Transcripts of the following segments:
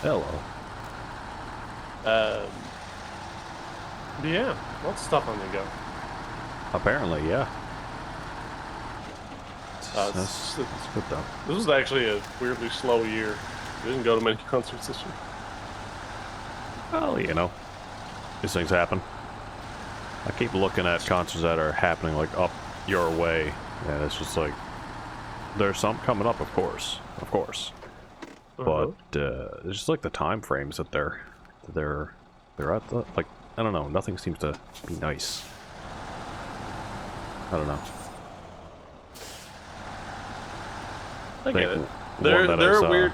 Hello. Yeah, lots of stuff on the go. Apparently, yeah. It's That's good though. This was actually a weirdly slow year. We didn't go to many concerts this year. Well, you know, these things happen. I keep looking at concerts that are happening like up your way, and it's just like there's some coming up, of course, but it's just like the time frames that they're at. Like, I don't know, nothing seems to be nice. I don't know. I get it. They're weird.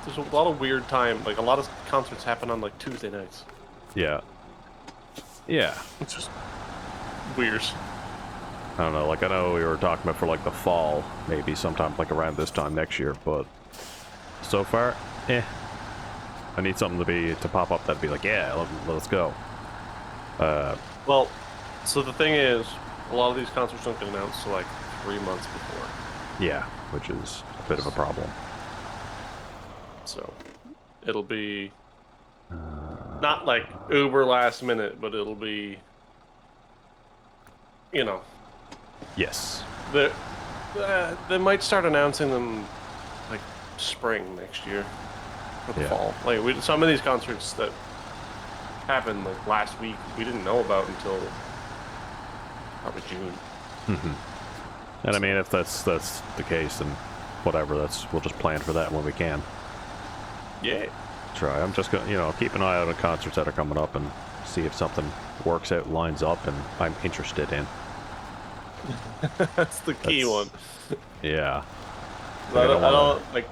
There's a lot of weird time. Like a lot of concerts happen on like Tuesday nights. Yeah. Yeah. It's just weird. I don't know, like I know we were talking about for like the fall, maybe sometime like around this time next year, but so far, I need something to pop up that'd be like, yeah, let's go. Well, so the thing is, a lot of these concerts don't get announced till like 3 months before. Yeah, which is a bit of a problem. So it'll be not like uber last minute, but it'll be, you know. Yes. They might start announcing them like spring next year for the fall. Like some of these concerts that happened like last week, we didn't know about until probably June. And I mean, if that's the case, then whatever. We'll just plan for that when we can. Yeah. Try. I'm just gonna, keep an eye out on concerts that are coming up and see if something works out, lines up, and I'm interested in. That's the key one. Yeah. I don't like.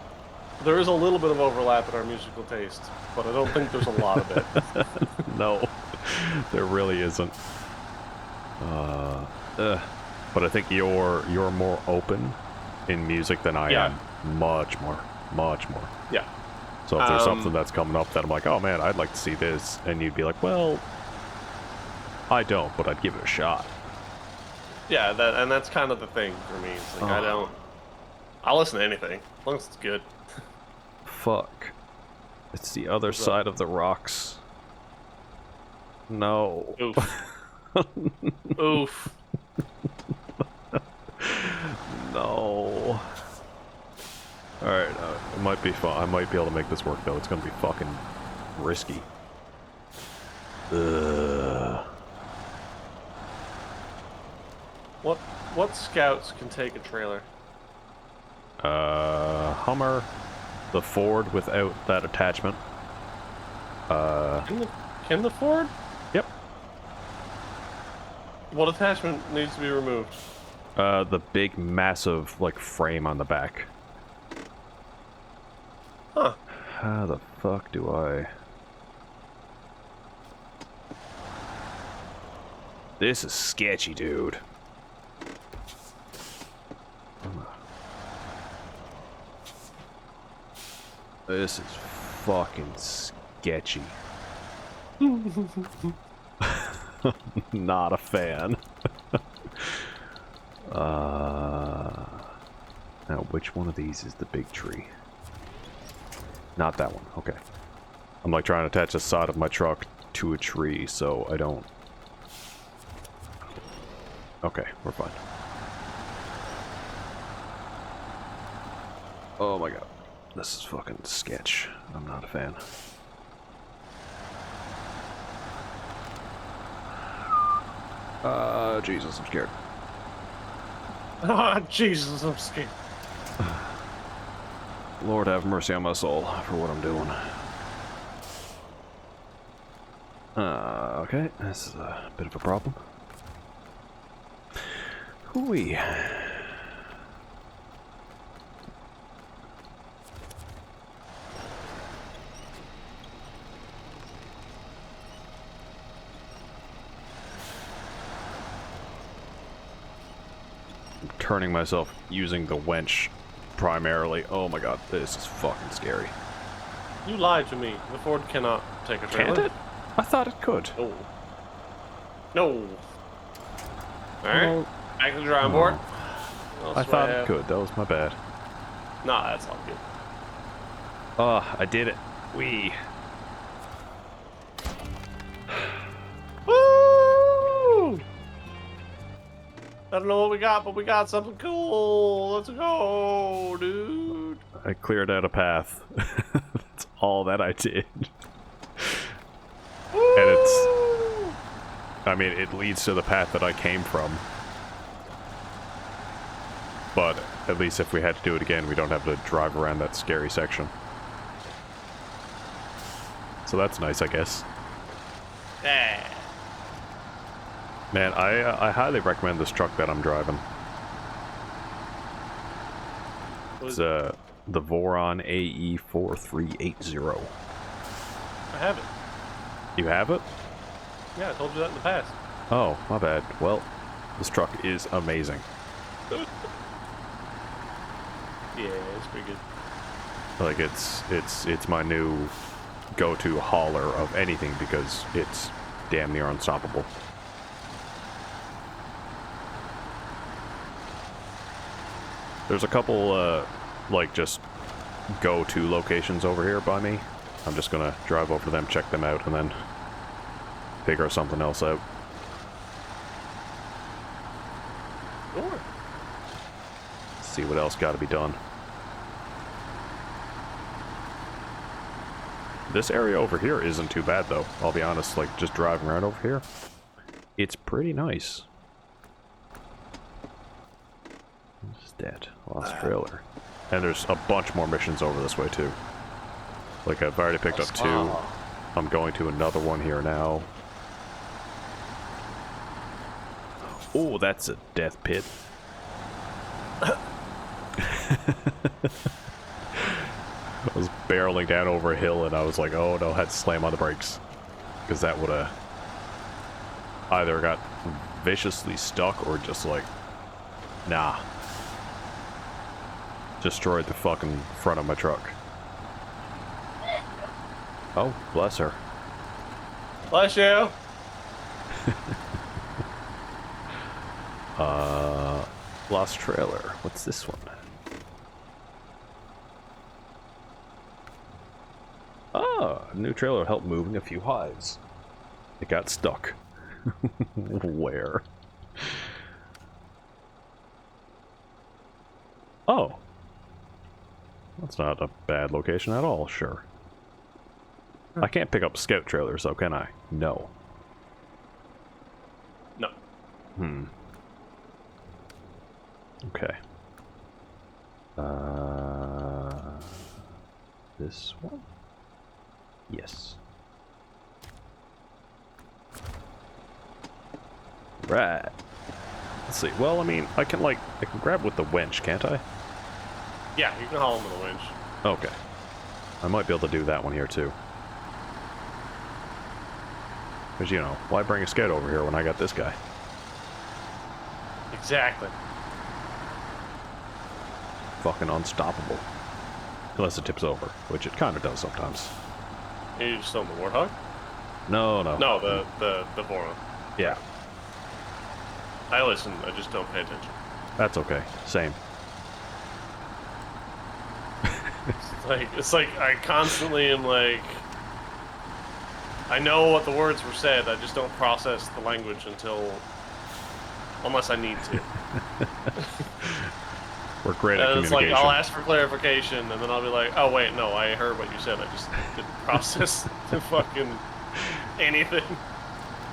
There is a little bit of overlap in our musical taste, but I don't think there's a lot of it. No, there really isn't. But I think you're more open in music than I am. Much more. Yeah. So if there's something that's coming up that I'm like, oh man, I'd like to see this, and you'd be like, well, I don't, but I'd give it a shot. Yeah, that's kind of the thing for me. It's like I'll listen to anything as long as it's good. Fuck. It's the other side of the rocks. No. Oof. Oof. No. Alright, it might be fun. I might be able to make this work, though. It's gonna be fucking risky. What scouts can take a trailer? Hummer, the Ford without that attachment. Can the Ford? Yep. What attachment needs to be removed? The big, massive, like, frame on the back. Huh. How the fuck do I... This is sketchy, dude. This is fucking sketchy. Not a fan. Now, which one of these is the big tree? Not that one. Okay. I'm like trying to attach the side of my truck to a tree, so I don't... Okay, we're fine. Oh my god. This is fucking sketch. I'm not a fan. Jesus, I'm scared. Ah, Jesus, I'm scared. Lord have mercy on my soul for what I'm doing. Okay, this is a bit of a problem. Hooey. Turning myself using the winch primarily. Oh my god, this is fucking scary. You lied to me. The Ford cannot take a trailer. Can't it? I thought it could. No. No. Alright. Back to the drawing board. I thought it could. That was my bad. Nah, that's all good. Oh, I did it. Wee. Woo! I don't know what we got, but we got something cool. Let's go, dude. I cleared out a path. That's all that I did. Woo! And it's... I mean, it leads to the path that I came from. But at least if we had to do it again, we don't have to drive around that scary section. So that's nice, I guess. Yeah. Man, I highly recommend this truck that I'm driving. It's the Voron AE4380. I have it. You have it? Yeah, I told you that in the past. Oh, my bad. Well, this truck is amazing. Yeah, it's pretty good. Like it's my new go-to hauler of anything because it's damn near unstoppable. There's a couple like just go-to locations over here by me. I'm just gonna drive over to them, check them out, and then figure something else out. Sure. See what else got to be done. This area over here isn't too bad though, I'll be honest, like just driving around over here, it's pretty nice. What's that? Lost trailer. And there's a bunch more missions over this way too. Like I've already picked up 2. I'm going to another one here now. Oh, that's a death pit. I was barreling down over a hill and I was like, oh no, I had to slam on the brakes. Because that would have either got viciously stuck or just like, nah. Destroyed the fucking front of my truck. Oh, bless her. Bless you. Lost trailer. What's this one? Ah, a new trailer helped moving a few hives. It got stuck. Where? Oh. That's not a bad location at all, sure. I can't pick up scout trailers though, can I? No. No. Okay. This one? Yes. Right. Let's see. Well, I mean, I can grab with the winch, can't I? Yeah, you can haul them with a winch. Okay. I might be able to do that one here too. Because, you know, why bring a scout over here when I got this guy? Exactly. Fucking unstoppable. Unless it tips over, which it kind of does sometimes. You just on the Warthog? No, no. No, the Voron. Yeah. I listen, I just don't pay attention. That's okay. Same. It's like I constantly am like, I know what the words were said, I just don't process the language unless I need to. We're great at And it's communication. like, I'll ask for clarification, and then I'll be like, oh wait, no, I heard what you said, I just didn't process the fucking anything.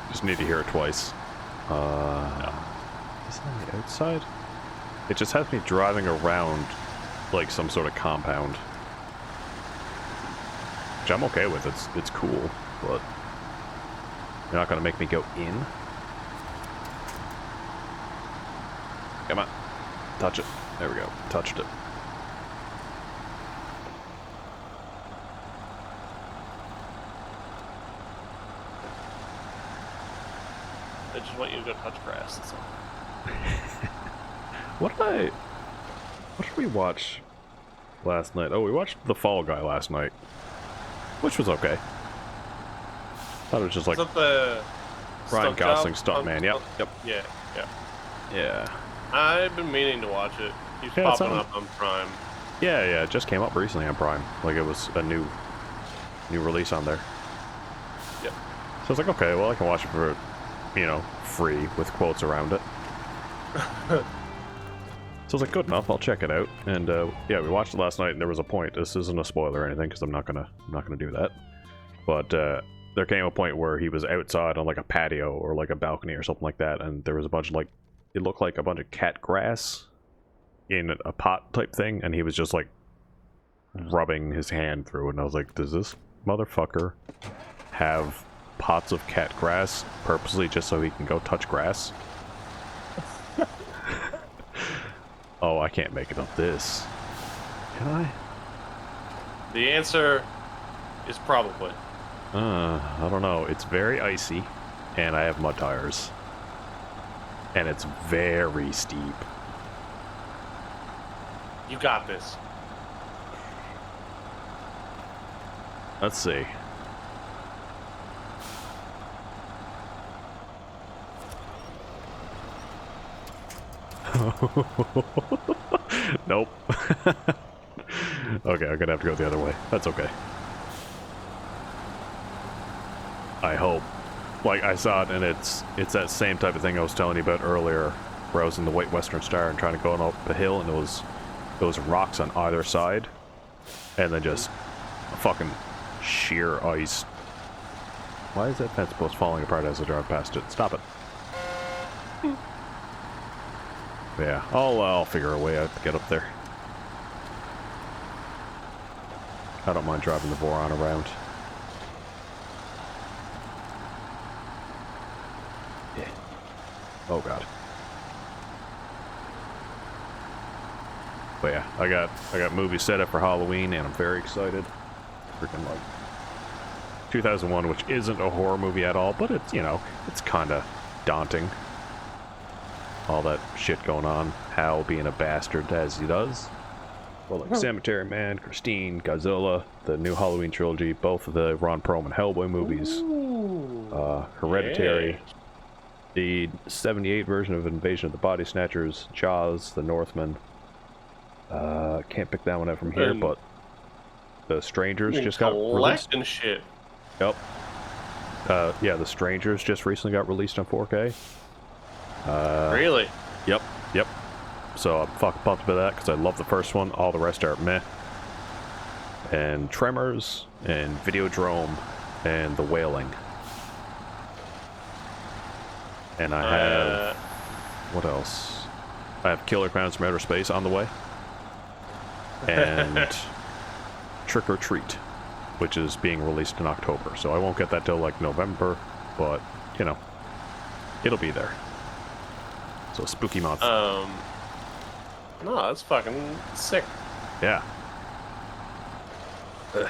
Just need to hear it twice. No. Is it on the outside? It just has me driving around like some sort of compound. Which I'm okay with, it's cool, but you're not gonna make me go in. Come on. Touch it. There we go. Touched it. I just want you to go touch grass, that's all. What did we watch last night? Oh, we watched The Fall Guy last night. Which was okay. Thought it was just like Is that the Ryan stunt Gosling job? stuntman. Yep. Yep. Yeah, yeah. Yeah. I've been meaning to watch it. Keeps Yeah, it's popping on- up on Prime. Yeah, yeah, it just came up recently on Prime. Like it was a new new release on there. Yep. So I was like, okay, well, I can watch it for, you know, free with quotes around it. So I was like, good enough, I'll check it out. And yeah, we watched it last night, and there was a point. This isn't a spoiler or anything, because I'm not gonna do that. But there came a point where he was outside on like a patio or like a balcony or something like that, and there was a bunch of like, it looked like a bunch of cat grass in a pot type thing, and he was just like rubbing his hand through it, and I was like, does this motherfucker have pots of cat grass purposely just so he can go touch grass? Oh, I can't make it up this. Can I? The answer is probably. I don't know. It's very icy, and I have mud tires. And it's very steep. You got this. Let's see. Nope. Okay, I'm gonna have to go the other way. That's okay. I hope. Like, I saw it, and it's that same type of thing I was telling you about earlier, where I was in the White Western Star and trying to go up a hill, and there was rocks on either side, and then just fucking sheer ice. Why is that fence post falling apart as I drive past it? Stop it. Yeah, I'll figure a way out to get up there. I don't mind driving the Voron around. Yeah. Oh god. But yeah, I got movies set up for Halloween, and I'm very excited. Freaking like 2001, which isn't a horror movie at all, but it's, you know, it's kind of daunting. All that shit going on. Hal being a bastard as he does. Well, like Cemetery Man, Christine, Godzilla, the new Halloween trilogy, both of the Ron Perlman Hellboy movies, Hereditary, Yeah. the 78 version of Invasion of the Body Snatchers, Jaws, The Northman. Can't pick that one out from here, but The Strangers just got released. Collecting shit. Yep. Yeah, The Strangers just recently got released on 4K. Really? Yep. So I'm fucking pumped about that because I love the first one. All the rest are meh. And Tremors, and Videodrome, and The Wailing. And I have... what else? I have Killer Clowns from Outer Space on the way. And Trick or Treat, which is being released in October. So I won't get that till like November, but, you know, it'll be there. So spooky month. No, that's fucking sick. Yeah. Ugh.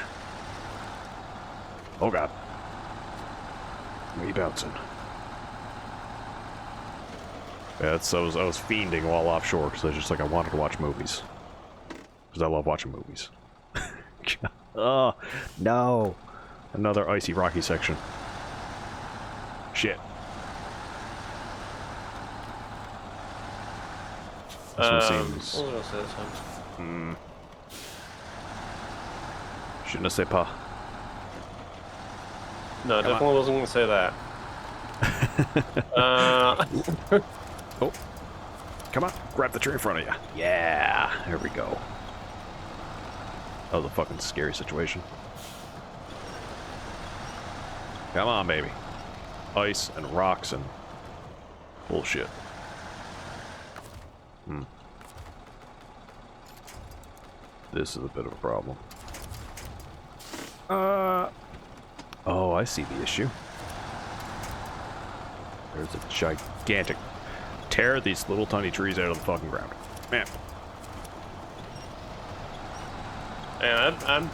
Oh god. Me bouncing. Yeah, I was fiending while offshore because I was just like, I wanted to watch movies. Because I love watching movies. Oh, no. Another icy rocky section. Shit. This one seems... what was I gonna say something? Je ne sais pas. No, definitely wasn't gonna say that. Oh. Come on, grab the tree in front of you. Yeah, here we go. That was a fucking scary situation. Come on, baby. Ice and rocks and bullshit. This is a bit of a problem. Oh, I see the issue. There's a gigantic... Tear these little tiny trees out of the fucking ground. Man. And I'm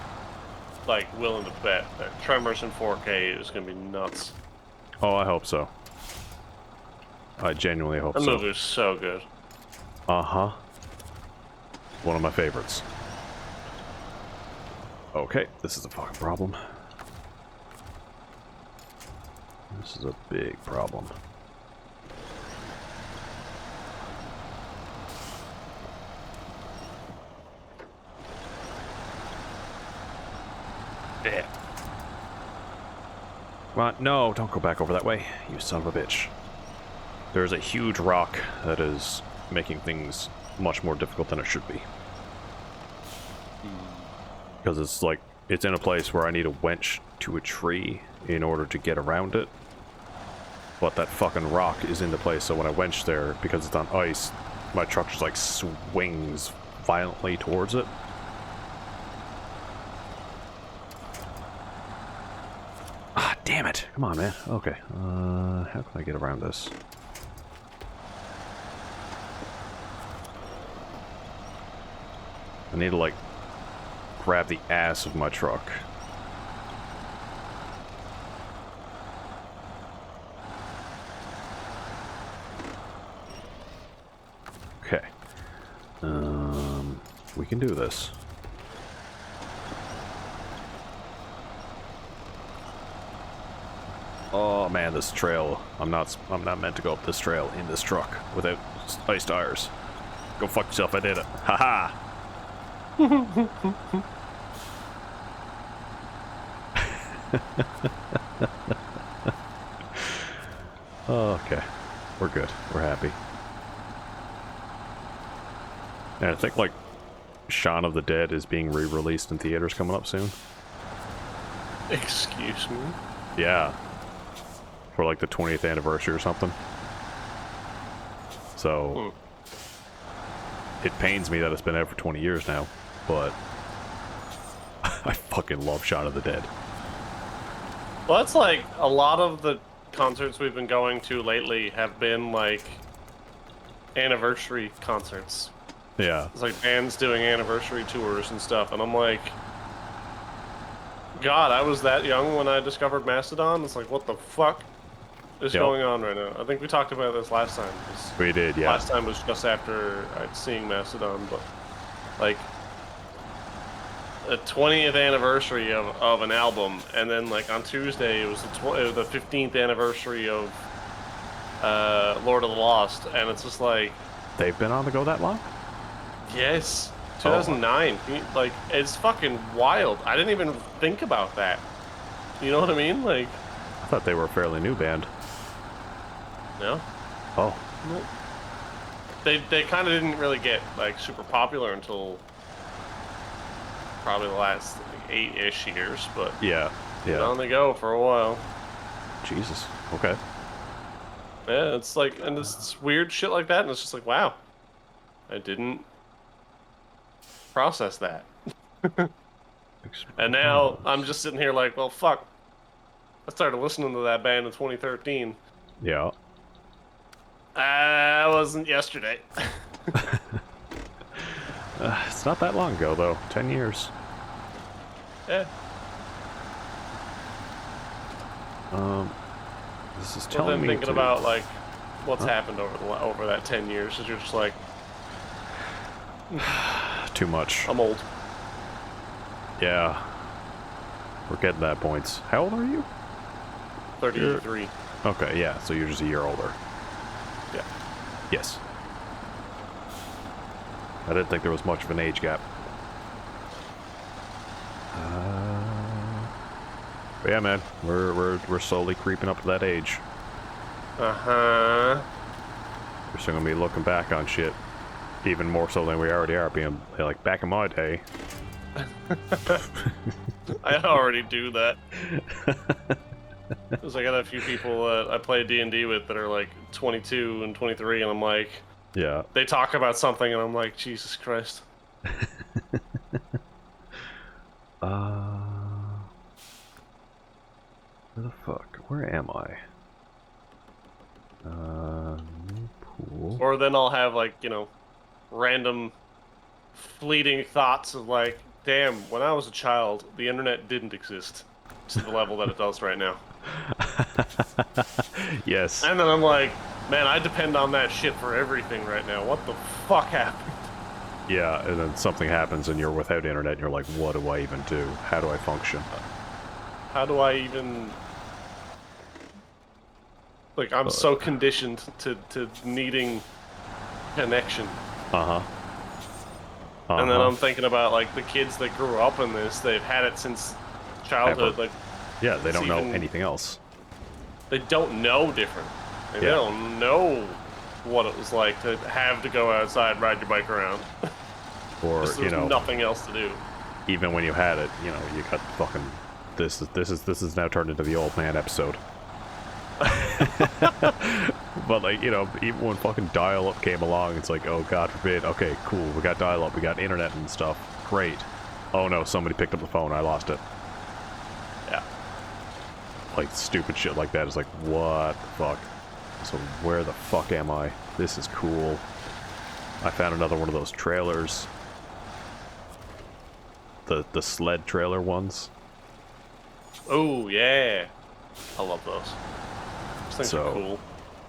like willing to bet that Tremors in 4K is gonna be nuts. Oh, I hope so. I genuinely hope That so. movie is so good. Uh-huh. One of my favorites. Okay, this is a fucking problem. This is a big problem. Yeah. Come on, no, don't go back over that way, you son of a bitch. There's a huge rock that is making things much more difficult than it should be. Because it's like, it's in a place where I need a winch to a tree in order to get around it. But that fucking rock is in the place, so when I winch there, because it's on ice, my truck just like swings violently towards it. Ah, damn it. Come on, man. Okay. How can I get around this? I need to, like, grab the ass of my truck. Okay. We can do this. Oh man, this trail. I'm not meant to go up this trail in this truck without ice tires. Go fuck yourself, I did it. Haha. Okay. We're good. We're happy. And I think like Shaun of the Dead is being re-released in theaters coming up soon. Excuse me? Yeah. For like the 20th anniversary or something. So it pains me that it's been out for 20 years now, but I fucking love Shaun of the Dead. Well, that's like a lot of the concerts we've been going to lately have been like anniversary concerts. Yeah. It's like bands doing anniversary tours and stuff, and I'm like, God, I was that young when I discovered Mastodon. It's like, what the fuck is going on right now? I think we talked about this last time. We did, yeah. Last time was just after I'd seen Mastodon, but like a 20th anniversary of an album, and then like on Tuesday it was the 15th anniversary of Lord of the Lost, and it's just like, they've been on the go that long? Yes, 2009. Like, it's fucking wild. I didn't even think about that. You know what I mean? Like, I thought they were a fairly new band. No. Oh. No. They kind of didn't really get like super popular until probably the last like, 8-ish years, but yeah, yeah. On the go for a while. Jesus. Okay. Yeah, it's like, and it's weird shit like that, and it's just like, wow, I didn't process that. And now I'm just sitting here like, well, fuck. I started listening to that band in 2013. Yeah. It wasn't yesterday. It's not that long ago, though. 10 years. Yeah. This is But telling then me thinking to... about like what's happened over that 10 years, is you're just like, Too much. I'm old. Yeah. We're getting that points. How old are you? 33. Okay, yeah, so you're just a year older. Yeah. Yes. I didn't think there was much of an age gap. But yeah, man, we're slowly creeping up to that age. Uh-huh. We're still gonna be looking back on shit even more so than we already are, being like back in my day. I already do that. Because I got a few people I play D&D with that are like 22 and 23, and I'm like, Yeah. they talk about something, and I'm like, Jesus Christ. Where the fuck? Where am I? Pool. Or then I'll have like, you know, random fleeting thoughts of like, damn, when I was a child, the internet didn't exist to the level that it does right now. Yes. And then I'm like, man, I depend on that shit for everything right now. What the fuck happened? Yeah, and then something happens and you're without internet and you're like, what do I even do? How do I function? How do I even... Like, I'm so conditioned to needing connection. Uh-huh. And then I'm thinking about, like, the kids that grew up in this, they've had it since childhood. Like, yeah, they don't know even... anything else. they don't know different. Like, Yeah. They don't know what it was like to have to go outside, ride your bike around. Or, Just you there's know, nothing else to do. even when you had it, you know, you got fucking... This is now turned into the old man episode. But, like, you know, even when fucking dial-up came along, it's like, oh, God forbid, okay, cool, we got dial-up, we got internet and stuff, great. Oh no, somebody picked up the phone, I lost it. Yeah. Like, stupid shit like that is like, what the fuck? So where the fuck am I? This is cool. I found another one of those trailers. The sled trailer ones. Oh, yeah. I love those. Those things So, are cool.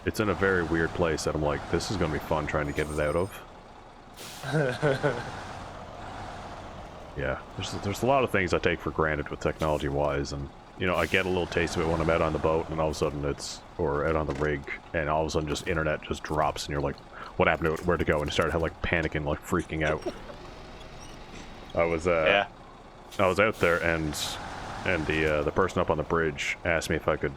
It's in a very weird place that I'm like, this is gonna be fun trying to get it out of. Yeah, there's a lot of things I take for granted with technology-wise, and, you know, I get a little taste of it when I'm out on the boat, and all of a sudden or out on the rig, and all of a sudden just internet just drops, and you're like, what happened to it, where'd it go, and you start like panicking, like freaking out. I was out there, and the person up on the bridge asked me if I could,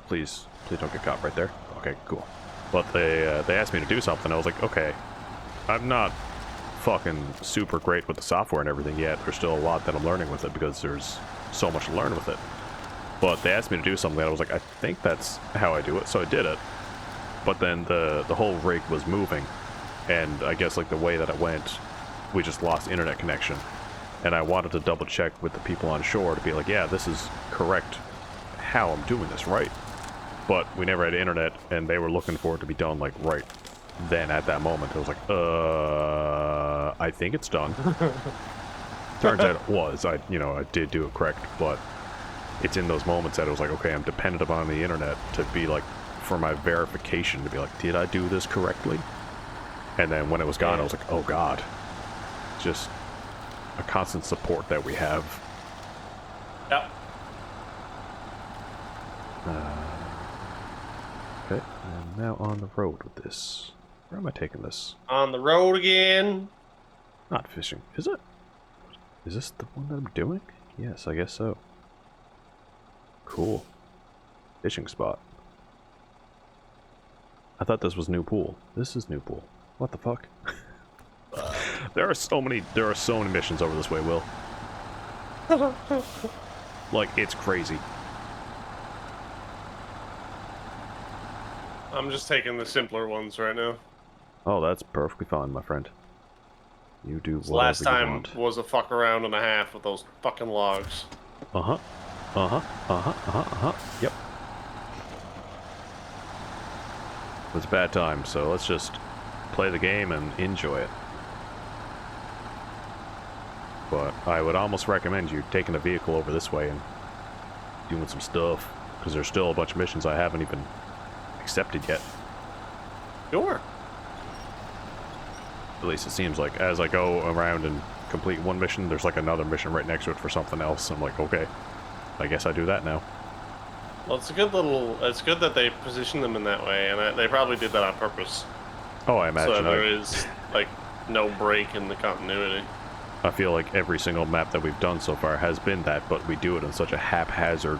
please don't get caught right there. Okay, cool. But they asked me to do something. I was like, okay, I'm not fucking super great with the software and everything yet. There's still a lot that I'm learning with it because there's so much to learn with it. But they asked me to do something, and I was like, I think that's how I do it, so I did it. But then the whole rig was moving, and I guess like the way that it went, we just lost internet connection. And I wanted to double check with the people on shore to be like, yeah, this is correct how I'm doing this, right? But we never had internet, and they were looking for it to be done like right then at that moment. I was like, I think it's done. Turns out it was. I did do it correct, but it's in those moments that it was like, okay, I'm dependent upon the internet to be like, for my verification, to be like, did I do this correctly? And then when it was gone, I was like, oh god. Just a constant support that we have. Yep. Okay, and now on the road with this. Where am I taking this? On the road again. Not fishing, is it? Is this the one that I'm doing? Yes, I guess so. Cool. Fishing spot. I thought this was new pool. This is new pool. What the fuck? There are so many missions over this way, Will. Like, it's crazy. I'm just taking the simpler ones right now. Oh, that's perfectly fine, my friend. You do whatever Last you time want. was a fuck around and a half with those fucking logs. Uh-huh. Yep. It was a bad time, so let's just play the game and enjoy it. But I would almost recommend you taking the vehicle over this way and doing some stuff, because there's still a bunch of missions I haven't even accepted yet. Sure. At least it seems like. As I go around and complete one mission, there's like another mission right next to it for something else. I'm like, okay, I guess I do that now. Well, it's a good little. It's good that they position them in that way, and they probably did that on purpose. Oh, I imagine. So there is like no break in the continuity. I feel like every single map that we've done so far has been that, but we do it in such a haphazard,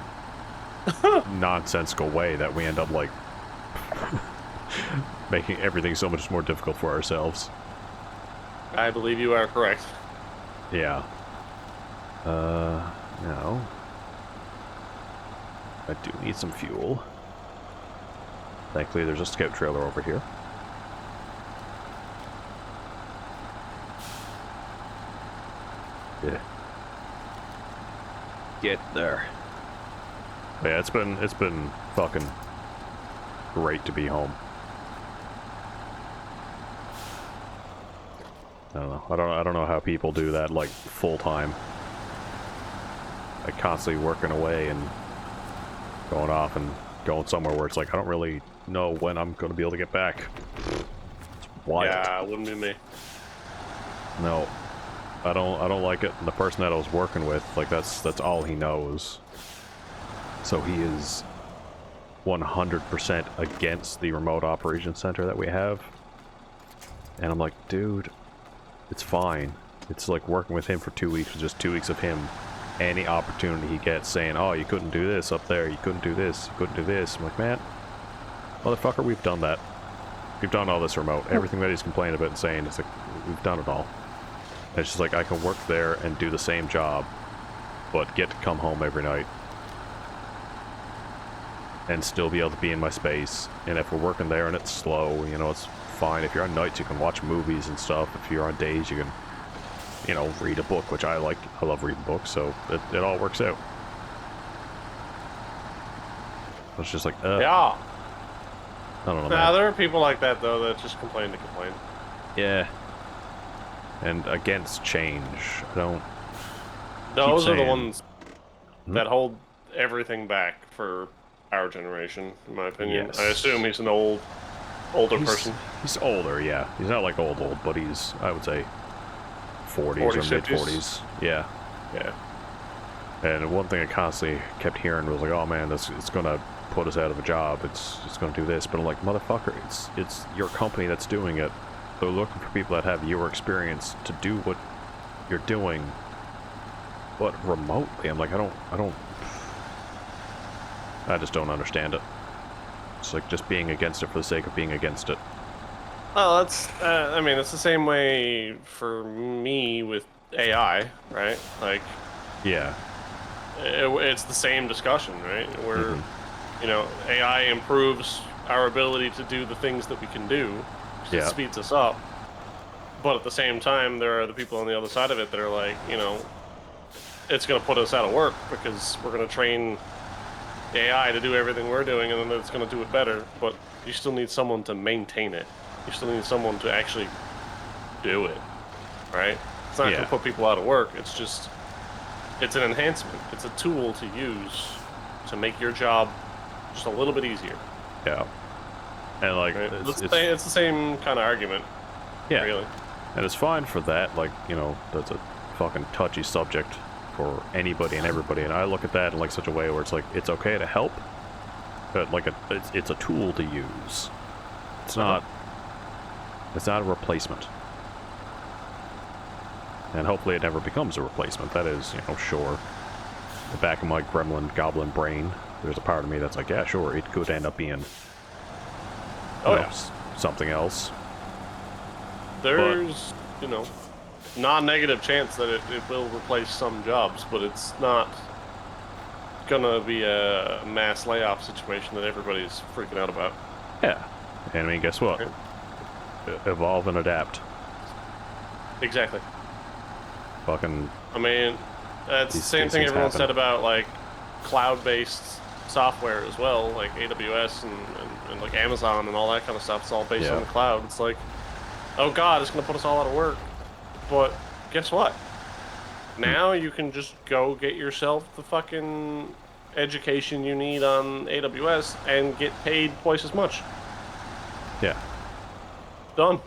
nonsensical way that we end up like making everything so much more difficult for ourselves. I believe you are correct. Yeah. No. I do need some fuel. Thankfully, there's a scout trailer over here. Yeah. Get there. But yeah, it's been fucking great to be home. I don't know. I don't know how people do that like full time. Like constantly working away and going off and going somewhere where it's like I don't really know when I'm going to be able to get back. It's wild. Yeah, it wouldn't be me. No. I don't like it. And the person that I was working with, like that's all he knows. So he is 100% against the remote operation center that we have. And I'm like, dude, it's fine. It's like working with him for 2 weeks, just 2 weeks of him any opportunity he gets saying, oh, you couldn't do this up there, you couldn't do this, you couldn't do this. I'm like, man, motherfucker, we've done that. We've done all this remote. Everything that he's complaining about and saying, it's like, we've done it all. And it's just like, I can work there and do the same job, but get to come home every night. And still be able to be in my space. And if we're working there and it's slow, you know, it's fine. If you're on nights, you can watch movies and stuff. If you're on days, you can, you know, read a book, which I like. I love reading books, so it all works out. It's just like, yeah. I don't know, Nah, there are people like that, though, that just complain to complain. Yeah. And against change. I don't... Those are the ones that hold everything back for our generation, in my opinion. Yes. I assume he's an older person. He's older, yeah. He's not like old, but he's, I would say, 40s or mid-40s. Yeah. Yeah. And one thing I constantly kept hearing was like, oh man, it's going to put us out of a job. It's going to do this. But I'm like, motherfucker, it's your company that's doing it. They're looking for people that have your experience to do what you're doing, but remotely. I'm like, I just don't understand it. It's like just being against it for the sake of being against it. Well, that's, I mean, it's the same way for me with AI, right? Like, yeah, it's the same discussion, right? Where, you know, AI improves our ability to do the things that we can do. It speeds us up. But at the same time, there are the people on the other side of it that are like, you know, it's going to put us out of work because we're going to train AI to do everything we're doing, and then it's going to do it better. But you still need someone to maintain it. You still need someone to actually do it, right? It's not going to put people out of work. It's just, it's an enhancement. It's a tool to use to make your job just a little bit easier. Yeah. And like, right? It's the same kind of argument. Yeah. Really. And it's fine for that. Like, you know, that's a fucking touchy subject for anybody and everybody. And I look at that in like such a way where it's like, it's okay to help, but like it's a tool to use. It's not a replacement. And hopefully it never becomes a replacement. That is, you know, sure. The back of my gremlin goblin brain, there's a part of me that's like, yeah, sure, it could end up being something else. There's, you know, non-negative chance that it will replace some jobs, but it's not gonna be a mass layoff situation that everybody's freaking out about. Yeah. And I mean, guess what? Okay. Evolve and adapt. Exactly. Fucking... I mean, that's the same thing everyone said about, like, cloud-based software as well, like AWS and like Amazon and all that kind of stuff. It's all based on the cloud. It's like, oh god, it's gonna put us all out of work. But guess what? Now you can just go get yourself the fucking education you need on AWS and get paid twice as much. Yeah. Done.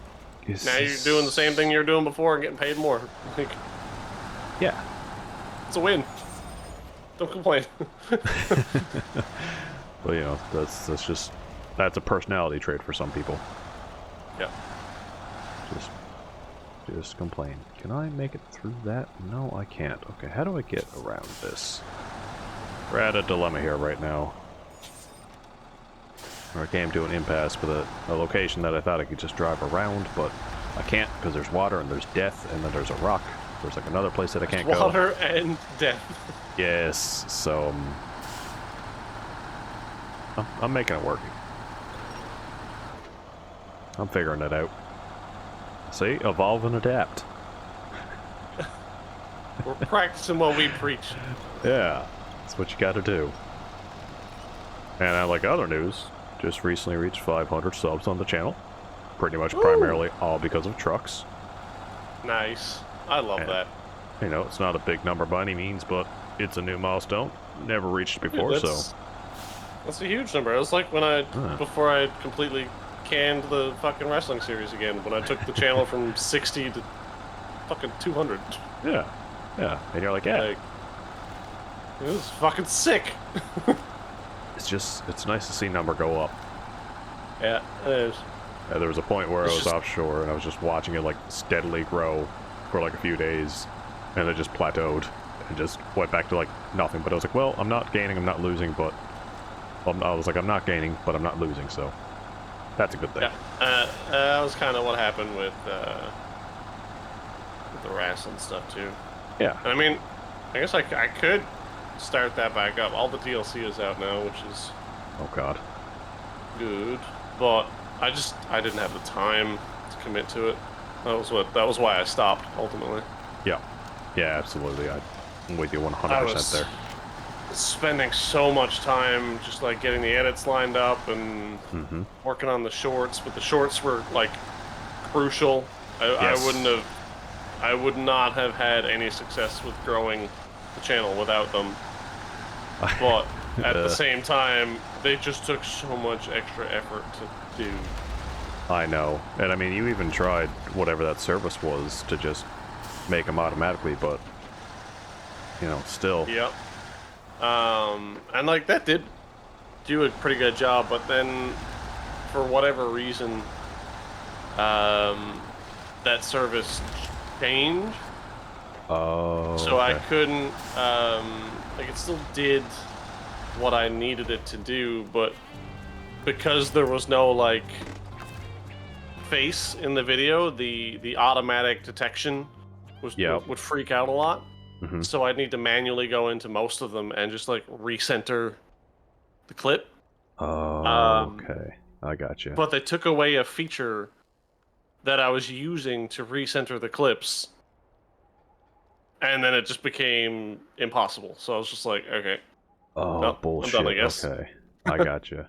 Now you're doing the same thing you were doing before and getting paid more. Like, yeah. It's a win. Don't complain. Well, you know, that's a personality trait for some people. Yeah. Just complain. Can I make it through that? No, I can't. Okay, how do I get around this? We're at a dilemma here right now. I came to an impasse with a location that I thought I could just drive around, but I can't because there's water and there's death, and then there's a rock. There's like another place that I can't go. Water and death. Yes, so I'm making it work. I'm figuring it out. See? Evolve and adapt. We're practicing what we preach. Yeah, that's what you gotta do. And like other news, just recently reached 500 subs on the channel. Pretty much primarily all because of trucks. Nice. I love that. You know, it's not a big number by any means, but it's a new milestone. Never reached before, so... That's a huge number. It was like when before I completely canned the fucking wrestling series again, when I took the channel from 60 to fucking 200. Yeah. Yeah. And you're like, yeah. Like, it was fucking sick. It's nice to see number go up. Yeah, it is. Yeah, there was a point where I was offshore and I was just watching it like steadily grow for like a few days, and it just plateaued, and just went back to like nothing. But I was like, well, I'm not gaining, I'm not losing, but I was like, I'm not gaining, but I'm not losing, so that's a good thing. Yeah, that was kind of what happened with the RAS and stuff too. Yeah. I mean, I guess I could start that back up. All the DLC is out now, which is Oh god. good, but I didn't have the time to commit to it. That was why I stopped ultimately. Yeah. Yeah, absolutely. I'm with you 100% I was there. spending so much time just like getting the edits lined up and working on the shorts, but the shorts were like crucial. Yes. I would not have had any success with growing the channel without them. But at the same time, they just took so much extra effort to do. I know. And I mean, you even tried whatever that service was to just make them automatically, but, you know, still. Yep. And like that did do a pretty good job, but then for whatever reason, that service changed. Oh, So I okay. couldn't, like it still did what I needed it to do, but because there was no like face in the video, the automatic detection Yep. would freak out a lot. hmm So I'd need to manually go into most of them and just like recenter the clip. Oh, okay. I got you. But they took away a feature that I was using to recenter the clips, and then it just became impossible. So I was just like, okay, Oh, no, I'm done, I bullshit. guess. Okay. I got you.